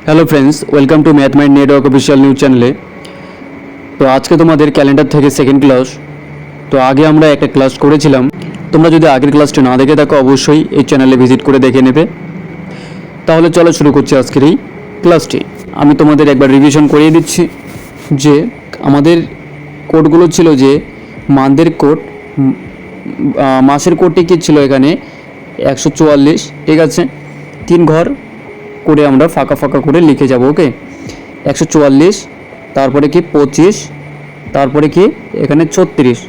Hello friends, welcome to math mind network official news চ্যানেলে। তো আজকে তোমাদের ক্যালেন্ডার থেকে সেকেন্ড ক্লাস। তো আগে আমরা একটা ক্লাস করেছিলাম, তোমরা যদি আগের ক্লাসটি না দেখে থাকো অবশ্যই এই চ্যানেলে ভিজিট করে দেখে নেবে। তাহলে চলো শুরু করছি আজকের এই ক্লাসটি। আমি তোমাদের একবার রিভিশন করিয়ে দিচ্ছি যে আমাদের কোডগুলো ছিল যে মান্থের কোড, মাসের কোডটি কী ছিল এখানে 144, ঠিক আছে। 3 ঘর করে আমরা ফাঁকা ফাঁকা করে লিখে যাব। ওকে, 144, তারপরে কি 25, তারপরে কি এখানে 36,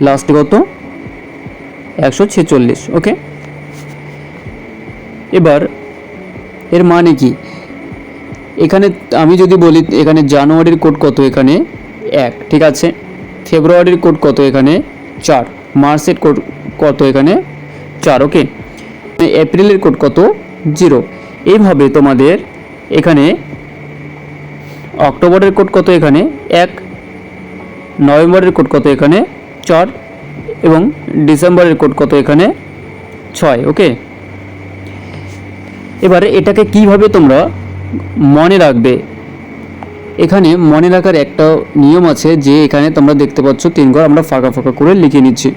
লাস্টে কত 146। ওকে, এবার এর মানে কি, এখানে আমি যদি বলি এখানে জানুয়ারির কোড কত, এখানে 1, ঠিক আছে। ফেব্রুয়ারির কোড কত, এখানে 4। মার্চের কোড কত, এখানে 4। ওকে, এপ্রিলের কোড কত 0। এইভাবে তোমাদের এখানে অক্টোবরের কোড কত, এখানে 1, নভেম্বরের কোড কত, এখানে 4 এবং ডিসেম্বরের কোড কত, এখানে 6। ওকে, এবারে এটাকে কিভাবে তোমরা মনে রাখবে, এখানে মনে রাখার একটা নিয়ম আছে যে এখানে তোমরা দেখতে পাচ্ছ 3 ঘর আমরা ফাঁকা ফাঁকা করে লিখে নিচ্ছি।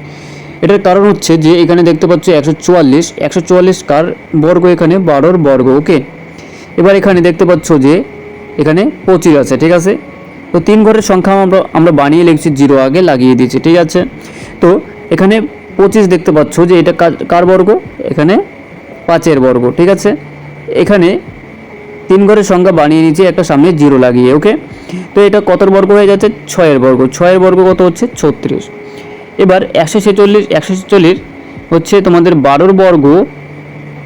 এটার কারণ হচ্ছে যে এখানে দেখতে পাচ্ছ 144 কার বর্গ, এখানে 12 বর্গ। ওকে, এবার এখানে দেখতে পাচ্ছ যে এখানে 25 আছে, ঠিক আছে। তো 3 ঘরের সংখ্যা আমরা বানিয়ে লিখছি, 0 আগে লাগিয়ে দিয়েছি, ঠিক আছে। তো এখানে 25 দেখতে পাচ্ছ যে এটা কার বর্গ, এখানে 5-এর বর্গ, ঠিক আছে। এখানে 3 ঘরের সংখ্যা বানিয়ে নিয়েছি একটা সামনে 0 লাগিয়ে। ওকে, তো এটা কতর বর্গ হয়ে যাচ্ছে, 6-এর বর্গ। 6-এর বর্গ কত হচ্ছে 36। এবার 146 হচ্ছে তোমাদের 12-র বর্গ,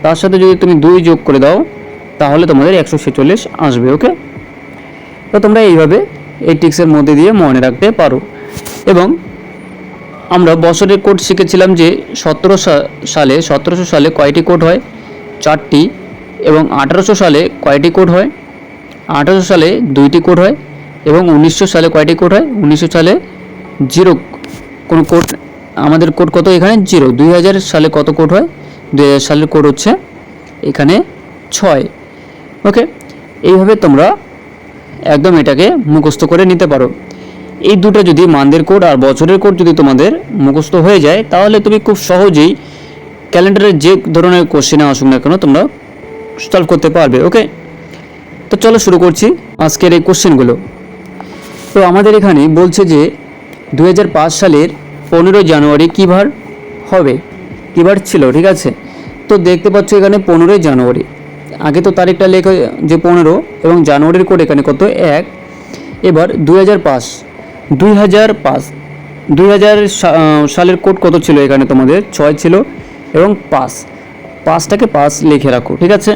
তার সাথে যদি তুমি 2 যোগ করে দাও তাহলে তোমাদের 146 আসবে। ওকে, তো তোমরা এইভাবে এই টিক্সের মধ্যে দিয়ে মনে রাখতে পারো। এবং আমরা বছরের কোড শিখেছিলাম যে 1700 সালে কয়টি কোড হয়, 4টি। এবং 1800 সালে কয়টি কোড হয়, 1800 সালে 2টি কোড হয়। এবং 1900 সালে কয়টি কোড হয়, 1900 সালে 0 কোনো কোড, আমাদের কোড কত, এখানে 0। 2000 সালে কত কোড হয়, 2000 সালের কোড হচ্ছে এখানে 6। ওকে, এইভাবে তোমরা একদম এটাকে মুখস্থ করে নিতে পারো। এই দুটো যদি মান্থের কোড আর বছরের কোড যদি তোমাদের মুখস্থ হয়ে যায় তাহলে তুমি খুব সহজেই ক্যালেন্ডারের যে ধরনের কোশ্চেনে আসুক না কেন তোমরা সলভ করতে পারবে। ওকে, তো চলো শুরু করছি আজকের এই কোশ্চেনগুলো। তো আমাদের এখানে বলছে যে 2005 সালের 15 জানুয়ারি কী বার হবে, কী বার ছিল, ঠিক আছে। তো দেখতে পাচ্ছ এখানে 15 জানুয়ারি, আগে তো তারিখটা লেখা যে 15 এবং জানুয়ারির কোড এখানে কত 1। এবার 2005 সালের কোড কত ছিল, এখানে তোমাদের 6 ছিল এবং 5টাকে 5 লিখে রাখো, ঠিক আছে।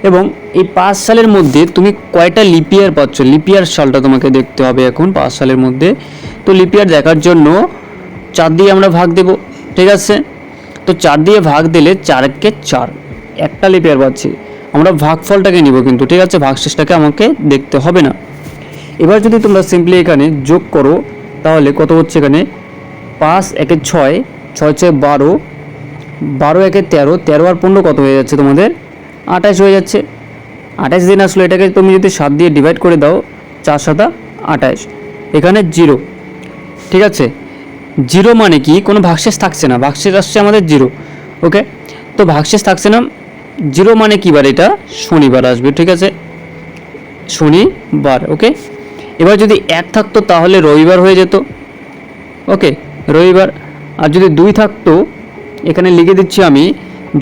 এবং এই 5 সালের মধ্যে তুমি কয়টা লিপিয়ার পাচ্ছ, লিপিয়ার সালটা তোমাকে দেখতে হবে এখন 5 সালের মধ্যে। তো লিপিয়ার দেখার জন্য 4 দিয়ে আমরা ভাগ দেব, ঠিক আছে। তো 4 দিয়ে ভাগ দিলে 4-কে 4, একটা লিপিয়ার পাচ্ছি। আমরা ভাগফলটাকে নিব কিন্তু, ঠিক আছে, ভাগশেষটাকে আমাকে দেখতে হবে না। এবার যদি তোমরা সিম্পলি এখানে যোগ করো তাহলে কত হচ্ছে, এখানে 5-1-এ 6, 6-6 12, 12-1-এ 13, 13 আর 15 কত হয়ে যাচ্ছে তোমাদের 28 হয়ে যাচ্ছে। 28 দিন আসলো, এটাকে তুমি যদি 7 দিয়ে ডিভাইড করে দাও, 4-7 28, এখানে 0, ঠিক আছে। 0 মানে কি, কোনো ভাগশেষ থাকছে না, ভাগশেষ আসছে আমাদের 0। ওকে, তো ভাগশেষ থাকছে না, 0 মানে কি বার, এটা শনিবার আসবে, ঠিক আছে, শনিবার। ওকে, এবার যদি 1 থাকতো তাহলে রবিবার হয়ে যেত। ওকে, রবিবার। আর যদি 2 থাকতো, এখানে লিখে দিচ্ছি আমি,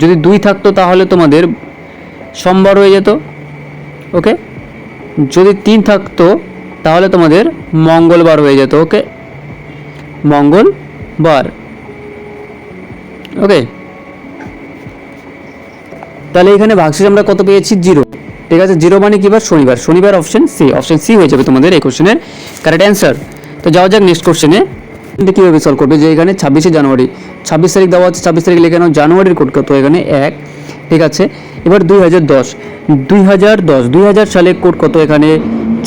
যদি 2 থাকতো তাহলে তোমাদের সোমবার হয়ে যেত। ওকে, যদি 3 থাকতো তাহলে তোমাদের মঙ্গলবার হয়ে যেত। ওকে, মঙ্গলবার। ওকে, তাহলে এখানে ভাগশেষ আমরা কত পেয়েছি, 0, ঠিক আছে। 0 মানে কি বার, শনিবার। শনিবার অপশন সি হয়ে যাবে তোমাদের এই কোশ্চেনের কারেক্ট অ্যান্সার। তো যাওয়া যাক নেক্সট কোশ্চেনে, কীভাবে সলভ করবে। যে এখানে 26 জানুয়ারি, 26 তারিখ দেওয়া আছে, 26 তারিখ লিখে নাও। জানুয়ারির কোড কত, এখানে 1, ঠিক আছে। এবার 2010 সালে কোড কত, এখানে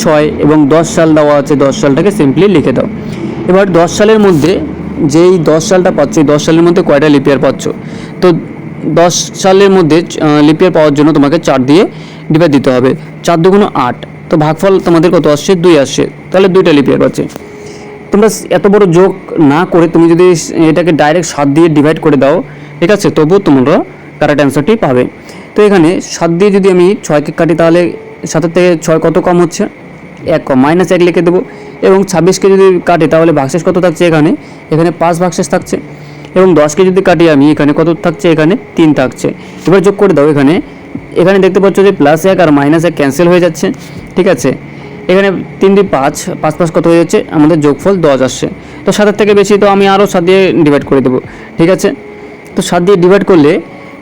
6 এবং 10 সাল দেওয়া আছে, 10 সালটাকে সিম্পলি লিখে দাও। এবার 10 সালের মধ্যে যেই 10 সালটা পাচ্ছ, এই 10 সালের মধ্যে কয়টা লিপিয়ার পাচ্ছ, তো 10 সালের মধ্যে লিপ ইয়ার পাওয়ার জন্য তোমাকে 4 দিয়ে ডিভাইড দিতে হবে। 4 দুগুণ 8, তো ভাগফল তোমাদের কত আসছে? 2 আসছে, তাহলে 2টা লিপ ইয়ার পাচ্ছে। তোমরা এত বড় যোগ না করে তুমি যদি এটাকে ডাইরেক্ট 7 দিয়ে ডিভাইড করে দাও, ঠিক আছে, তবুও তোমরা কারেক্ট অ্যান্সারটি পাবে। তো এখানে 7 দিয়ে যদি আমি 6কে কাটি, তাহলে 7 থেকে 6 কত কম হচ্ছে? 1 কম, -1 লিখে দেবো। এবং 26কে যদি কাটি তাহলে ভাগশেষ কত থাকছে? এখানে 5 ভাগশেষ থাকছে। এবং 10কে যদি কাটি আমি, এখানে কত থাকছে? এখানে 3 থাকছে। এবার যোগ করে দাও। এখানে দেখতে পাচ্ছ যে +1 আর -1 ক্যান্সেল হয়ে যাচ্ছে, ঠিক আছে। এখানে 3 দিয়ে 5, 5 5 কত হয়ে যাচ্ছে? আমাদের যোগফল 10 আসছে। তো 7 থেকে বেশি, তো আমি আরও 7 দিয়ে ডিভাইড করে দেবো, ঠিক আছে। তো 7 দিয়ে ডিভাইড করলে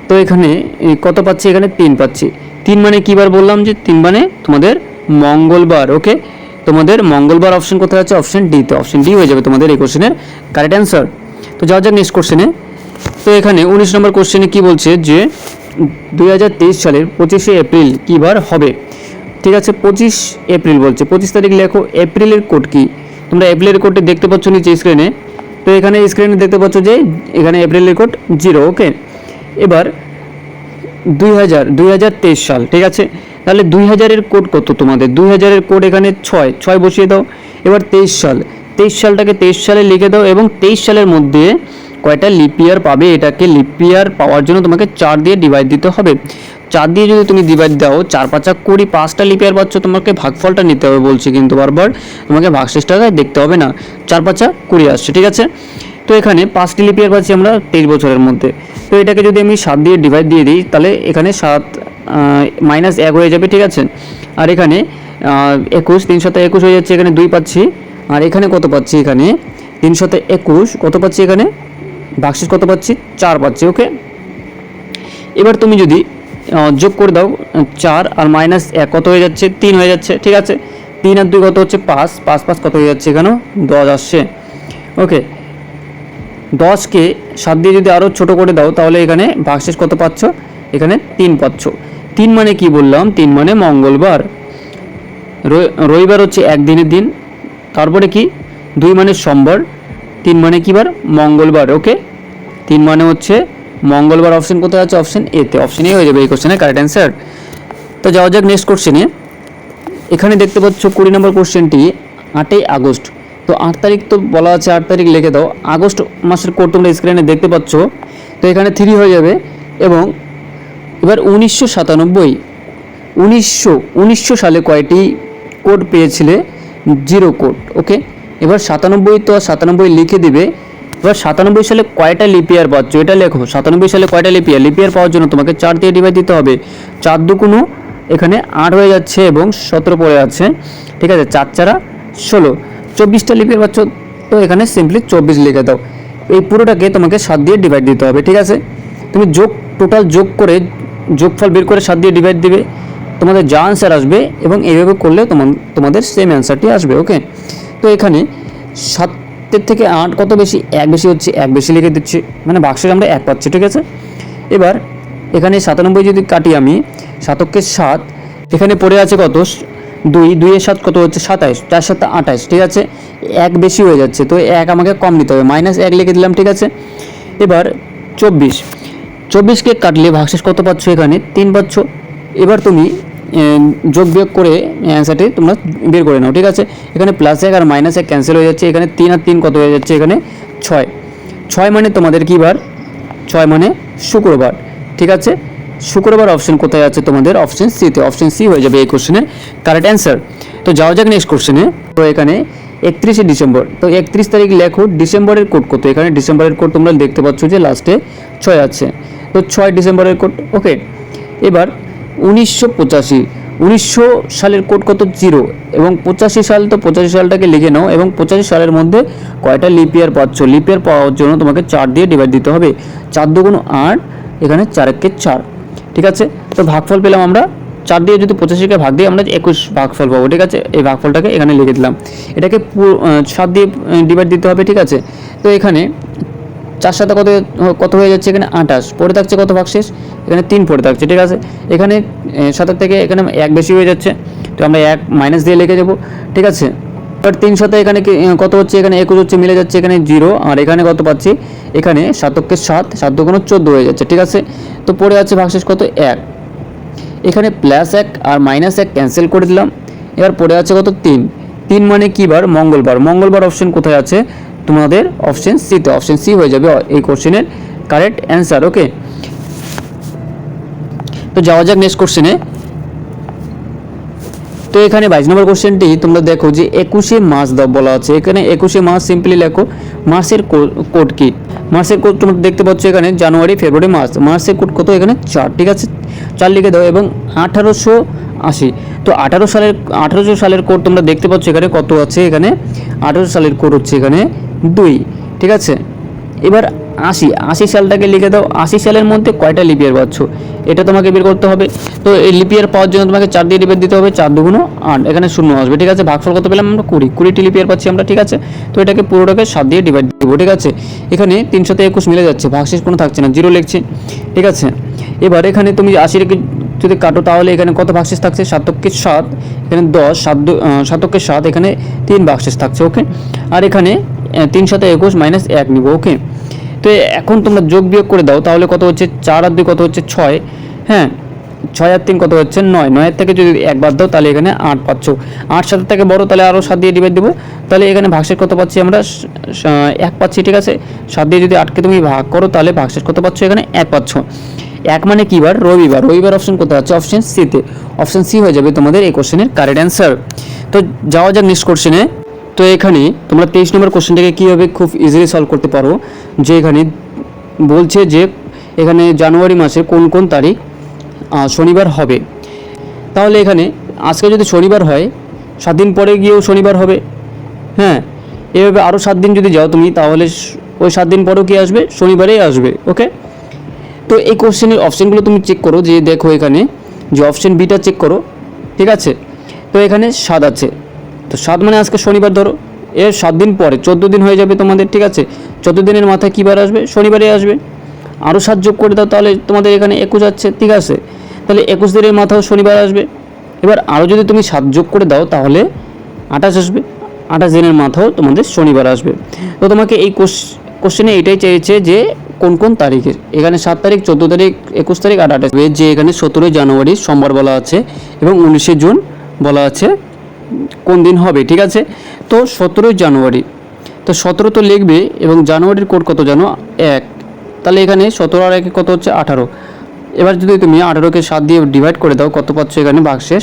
তো এখানে কত পাচ্ছি? এখানে 3 পাচ্ছি। 3 মানে কী বার বললাম? যে 3 মানে তোমাদের মঙ্গলবার। ওকে, তোমাদের মঙ্গলবার অপশন কোথায় আছে? অপশন ডি তে। অপশন ডি হয়ে যাবে তোমাদের এই কোশ্চেনের কারেক্ট অ্যান্সার। তো যাওয়া যাক নেক্সট কোশ্চেনে। তো এখানে 19 নম্বর কোশ্চেনে কী বলছে? যে 2023 সালের 25শে এপ্রিল কী বার হবে? ঠিক আছে, 25 এপ্রিল বলছে। 25 তারিখ লেখো। এপ্রিলের কোড কি? তোমরা এপ্রিলের কোডটি দেখতে পাচ্ছ নিচে স্ক্রিনে। তো এখানে স্ক্রিনে দেখতে পাচ্ছ যে এখানে এপ্রিলের কোড 0। ওকে, এবার 2023 সাল, ঠিক আছে। তাহলে 2000-এর কোড কত তোমাদের? 2000-এর কোড এখানে 6 বসিয়ে দাও। এবার 23 সালটাকে 23 সালে লিখে দাও। এবং 23 সালের মধ্যে কয়টা লিপ ইয়ার পাবে? এটাকে লিপ ইয়ার পাওয়ার জন্য তোমাকে 4 দিয়ে ডিভাইড দিতে হবে। 4 দিয়ে যদি তুমি ডিভাইড দাও, 4 5 20, 5টা লিপ ইয়ার পাচ্ছ। তোমাকে ভাগফলটা নিতে হবে বলছি, কিন্তু বারবার তোমাকে ভাগশেষটাকে দেখতে হবে না। 4 5 20 আসছে, ঠিক আছে। তো এখানে 5টি লিপ ইয়ার পাচ্ছি আমরা 23 বছরের মধ্যে। তো এটাকে যদি আমি 7 দিয়ে ডিভাইড দিয়ে দিই, তাহলে এখানে 7 -1 হয়ে যাবে, ঠিক আছে। আর এখানে 21, 3 7 21 হয়ে যাচ্ছে। এখানে 2 পাচ্ছি। আর এখানে কত পাচ্ছি? এখানে 3 7 21 কত পাচ্ছি? এখানে ভাগশেষ কত পাচ্ছি? 4 পাচ্ছি। ওকে, এবার তুমি যদি যোগ করে দাও, 4 আর -1 কত হয়ে যাচ্ছে? 3 হয়ে যাচ্ছে, ঠিক আছে। 3 আর 2 কত হচ্ছে? 5 5 5 কত হয়ে যাচ্ছে? এখানেও 10 আসছে। ওকে, 10কে 7 দিয়ে যদি আরও ছোটো করে দাও, তাহলে এখানে ভাগশেষ কত পাচ্ছ? এখানে 3 পাচ্ছ। 3 মানে কি বললাম? 3 মানে মঙ্গলবার। রবিবার হচ্ছে একদিনের দিন। তারপরে কি? 2 মানে সোমবার। 3 মানে কি বার? মঙ্গলবার। ওকে, 3 মানে হচ্ছে মঙ্গলবার। অপশন কোথায় আছে? অপশন এ তে। অপশন এ হয়ে যাবে এই কোশ্চেনের কারেক্ট অ্যান্সার। তো যাওয়া যাক নেক্সট কোশ্চেনে। এখানে দেখতে পাচ্ছ 20 নম্বর কোশ্চেনটি 8ই আগস্ট। তো 8 তারিখ তো বলা আছে, 8 তারিখ লিখে দাও। আগস্ট মাসের কোড তোমরা স্ক্রিনে দেখতে পাচ্ছ। তো এখানে 3 হয়ে যাবে। এবং এবার 1919 সালে কয়টি কোড পেয়েছিলে? 0 কোড। ওকে, এবার 97, তো 97 লিখে দিবে। এবার 97 সালে কয়টা লিপ ইয়ার পাচ্ছ? এটা লেখো। 97 সালে কয়টা লিপ ইয়ার পাওয়ার জন্য তোমাকে 4 দিয়ে ডিভাইড দিতে হবে। 4 দুগুণ এখানে 8 হয়ে যাচ্ছে এবং 17 পড়ে আছে, ঠিক আছে। 4 4 16, 24টা লিপ ইয়ার পাচ্ছ। তো এখানে সিম্পলি 24 লিখে দাও। এই পুরোটাকে তোমাকে 7 দিয়ে ডিভাইড দিতে হবে, ঠিক আছে। তুমি টোটাল যোগ করে যোগফল বের করে 7 দিয়ে ডিভাইড দিবে, তোমাদের যা অ্যান্সার আসবে। এবং এইভাবে করলে তোমাদের সেম অ্যান্সারটি আসবে। ওকে, তো এখানে 7 থেকে 8 কত বেশি? 1 বেশি হচ্ছে, 1 বেশি লিখে দিচ্ছি। মানে ভাগশেষ আমরা 1 পাচ্ছি, ঠিক আছে। এবার এখানে 97 যদি কাটি আমি, 7কে 7, এখানে পড়ে আছে কত? 2 2 এর 7 কত হচ্ছে? 27, 4 7 28, ঠিক আছে। 1 বেশি হয়ে যাচ্ছে, তো 1 আমাকে কম নিতে হবে। -1 লিখে দিলাম, ঠিক আছে। এবার 24কে কাটলে ভাগশেষ কত পাচ্ছ? এখানে 3 পাচ্ছ। এবার তুমি যোগ বিয়োগ করে অ্যান্সারটি তোমরা বের করে নাও, ঠিক আছে। এখানে +1 আর -1 ক্যান্সেল হয়ে যাচ্ছে। এখানে 3 আর 3 কত হয়ে যাচ্ছে? এখানে 6 মানে তোমাদের কী বার? 6 মানে শুক্রবার, ঠিক আছে। শুক্রবার অপশন কোথায় আছে তোমাদের? অপশন সি তে। অপশন সি হয়ে যাবে এই কোশ্চেনের কারেক্ট অ্যান্সার। তো যাওয়া যাক নেক্সট কোশ্চেনে। তো এখানে 31শে ডিসেম্বর। তো 31 তারিখ লেখো। ডিসেম্বরের কোড কত? এখানে ডিসেম্বরের কোড তোমরা দেখতে পাচ্ছ যে লাস্টে 6 আছে। তো 6 ডিসেম্বরের কোড। ওকে, এবার 1985 সালের কোড কত? 0। এবং 85 সাল, তো 85 সালটাকে লিখে নাও। এবং 85 সালের মধ্যে কয়টা লিপ ইয়ার পাচ্ছ? লিপ ইয়ার পাওয়ার জন্য তোমাকে 4 দিয়ে ডিভাইড দিতে হবে। 4 দুগুণ 8, এখানে 4 1 4, ঠিক আছে। তো ভাগফল পেলাম আমরা 4 দিয়ে যদি 85কে ভাগ দিই আমরা 21 ভাগফল পাবো, ঠিক আছে। এই ভাগফলটাকে এখানে লিখে দিলাম। এটাকে 7 দিয়ে ডিভাইড দিতে হবে, ঠিক আছে। তো এখানে 4 7 কত হয়ে যাচ্ছে? এখানে 28 পড়ে থাকছে। কত ভাগশেষ? এখানে 3 পড়ে থাকছে, ঠিক আছে। এখানে 7 থেকে এখানে 1 বেশি হয়ে যাচ্ছে, তো আমরা 1 মাইনাস দিয়ে লিখে যাবো, ঠিক আছে। এবার 3 সাথে এখানে কত হচ্ছে, এখানে 21 হচ্ছে, মিলে যাচ্ছে এখানে 0, আর এখানে কত পাচ্ছি, এখানে 7 7 7 দুগুণ 14 হয়ে যাচ্ছে, ঠিক আছে। তো পড়ে আছে ভাগশেষ কত 1, এখানে +1 আর -1 ক্যান্সেল করে দিলাম। এবার পড়ে আছে কত 3, 3 মানে কি বার, মঙ্গলবার। মঙ্গলবার অপশন কোথায় আছে তোমাদের, অপশন সিতে, অপশন সি হয়ে যাবে এই কোশ্চেনের কারেক্ট অ্যান্সার। ওকে, তো যাওয়া যাক নেক্সট কোশ্চেনে। তো এখানে 22 নম্বর কোশ্চেনটি তোমরা দেখো যে 21শে মাস দাও বলা আছে। এখানে 21শে মাস সিম্পলি লেখো, মাসের কোড কি, মাসের কোড তোমরা দেখতে পাচ্ছ এখানে জানুয়ারি ফেব্রুয়ারি মার্চ, মাসের কোড কত এখানে 4, ঠিক আছে, 4 লিখে দাও। এবং 1880, তো 1800 সালের কোড তোমরা দেখতে পাচ্ছ এখানে কত আছে, এখানে 1800 সালের কোড হচ্ছে এখানে 2, ঠিক আছে। এবার 80 সালটাকে লিখে দাও। 80 সালের মধ্যে কয়টা লিপিয়ার পাচ্ছ এটা তোমাকে বের করতে হবে। তো এই লিপিয়ার পাওয়ার জন্য তোমাকে 4 দিয়ে ডিভাইড দিতে হবে, 4 দুগুণ 8, এখানে 0 আসবে, ঠিক আছে। ভাগফল কত পেলাম আমরা 20টি লিপিয়ার পাচ্ছি আমরা, ঠিক আছে। তো এটাকে পুরোটাকে 7 দিয়ে ডিভাইড দেবো, ঠিক আছে। এখানে 321 মিলে যাচ্ছে, ভাগশেষ কোনো থাকছে না, 0 লিখছে, ঠিক আছে। এবার এখানে তুমি 80 যদি কাটো তাহলে এখানে কত ভাগশেষ থাকছে, 7 7, এখানে 10, 7 7, এখানে 3 ভাগশেষ থাকছে। ওকে, আর এখানে 3 21 -1 নিব। ওকে, তো এখন তোমরা যোগ বিয়োগ করে দাও, তাহলে কত হচ্ছে, 4 আর 2 কত হচ্ছে 6, হ্যাঁ, 6 আর 3 কত হচ্ছে 9, 9 থেকে যদি 1 বাদ দাও তাহলে এখানে 8 পাচ্ছ। 8 7 থেকে বড়, তাহলে আরও 7 দিয়ে ডিভাইড দেবো, তাহলে এখানে ভাগশেষ কত পাচ্ছি আমরা 1 পাচ্ছি, ঠিক আছে। 7 দিয়ে যদি 8কে তুমি ভাগ করো তাহলে ভাগশেষ কত পাচ্ছ, এখানে 1 পাচ্ছ। 1 মানে কি বার, রবিবার। রবিবার অপশন কোথায় আছে, অপশন সিতে, অপশন সি হয়ে যাবে তোমাদের এই কোশ্চেনের কারেক্ট অ্যান্সার। তো যাওয়া যাক নেক্সট কোশ্চেনে। তো এখানে তোমরা 23 নম্বর কোশ্চেনটাকে কীভাবে খুব ইজিলি সলভ করতে পারো, যে এখানে বলছে যে এখানে জানুয়ারি মাসের কোন কোন তারিখ শনিবার হবে। তাহলে এখানে আজকে যদি শনিবার হয়, 7 দিন পরে গিয়েও শনিবার হবে, হ্যাঁ, এভাবে আরও 7 দিন যদি যাও তুমি, তাহলে ওই 7 দিন পরেও কি আসবে, শনিবারেই আসবে। ওকে, তো এই কোশ্চেনের অপশানগুলো তুমি চেক করো, যে দেখো এখানে যে অপশন বিটা চেক করো, ঠিক আছে। তো এখানে 7 আছে, তো 7 মানে আজকে শনিবার ধরো, এর 7 দিন পরে 14 দিন হয়ে যাবে তোমাদের, ঠিক আছে। 14 দিনের মাথায় কী বার আসবে, শনিবারে আসবে। আরও 7 যোগ করে দাও, তাহলে তোমাদের এখানে 21 আছে, ঠিক আছে। তাহলে 21 দিনের মাথাও শনিবার আসবে। এবার আরও যদি তুমি 7 যোগ করে দাও তাহলে 28 আসবে, 28 দিনের মাথাও তোমাদের শনিবার আসবে। তো তোমাকে এই কোশ্চেনে এটাই চেয়েছে যে কোন কোন তারিখের, এখানে 7 তারিখ, 14 তারিখ, 21 তারিখ আর 28, যে এখানে 17 জানুয়ারি সোমবার বলা আছে এবং 19 জুন বলা আছে কোন দিন হবে, ঠিক আছে। তো 17 জানুয়ারি, তো 17 তো লিখবে, এবং জানুয়ারির কোড কত জানো 1, তাহলে এখানে 17 আর 1 কত হচ্ছে 18। এবার যদি তুমি 18কে 7 দিয়ে ডিভাইড করে দাও, কত পাচ্ছ এখানে ভাগশেষ,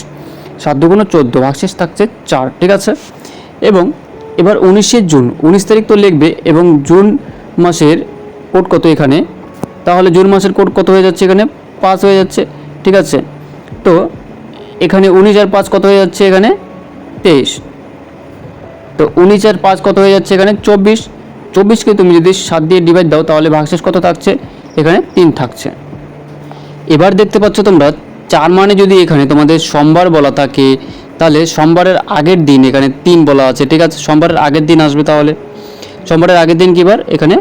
7 দুগুণ 14, ভাগশেষ থাকছে 4, ঠিক আছে। এবং এবার 19 জুন, 19 তারিখ তো লিখবে, এবং জুন মাসের কোড কত এখানে, তাহলে জুন মাসের কোড কত হয়ে যাচ্ছে, এখানে 5 হয়ে যাচ্ছে, ঠিক আছে। তো এখানে 19 আর 5 কত হয়ে যাচ্ছে, এখানে 23। তো 19 আর 5 কত হয়ে যাচ্ছে, এখানে 24। 24কে তুমি যদি 7 দিয়ে ডিভাইড দাও তাহলে ভাগশেষ কত থাকছে, এখানে 3 থাকছে। এবার দেখতে পাচ্ছ তোমরা 4 মানে যদি এখানে তোমাদের সোমবার বলা থাকে, তাহলে সোমবারের আগের দিন এখানে 3 বলা আছে, ঠিক আছে। সোমবারের আগের দিন আসবে, তাহলে সোমবারের আগের দিন কী বার, এখানে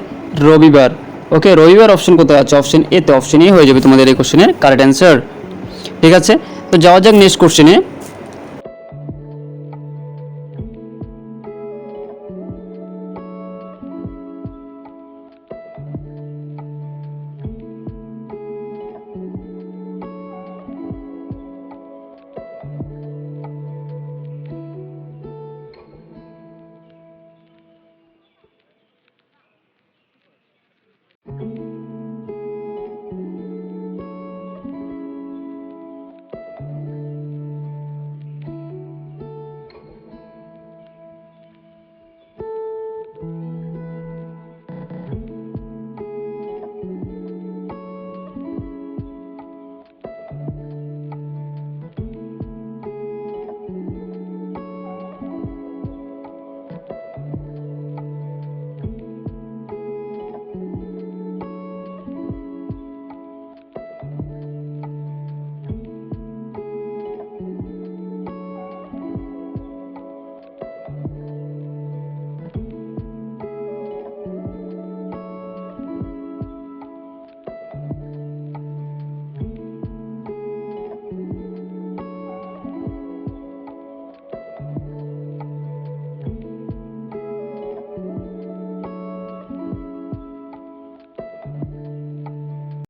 রবিবার। ওকে, রবিবার অপশন কোথায় আছে, অপশন এতে, অপশন এ হয়ে যাবে তোমাদের এই কোশ্চেনের কারেক্ট অ্যান্সার, ঠিক আছে। তো যাওয়া যাক নেক্সট কোশ্চেনে।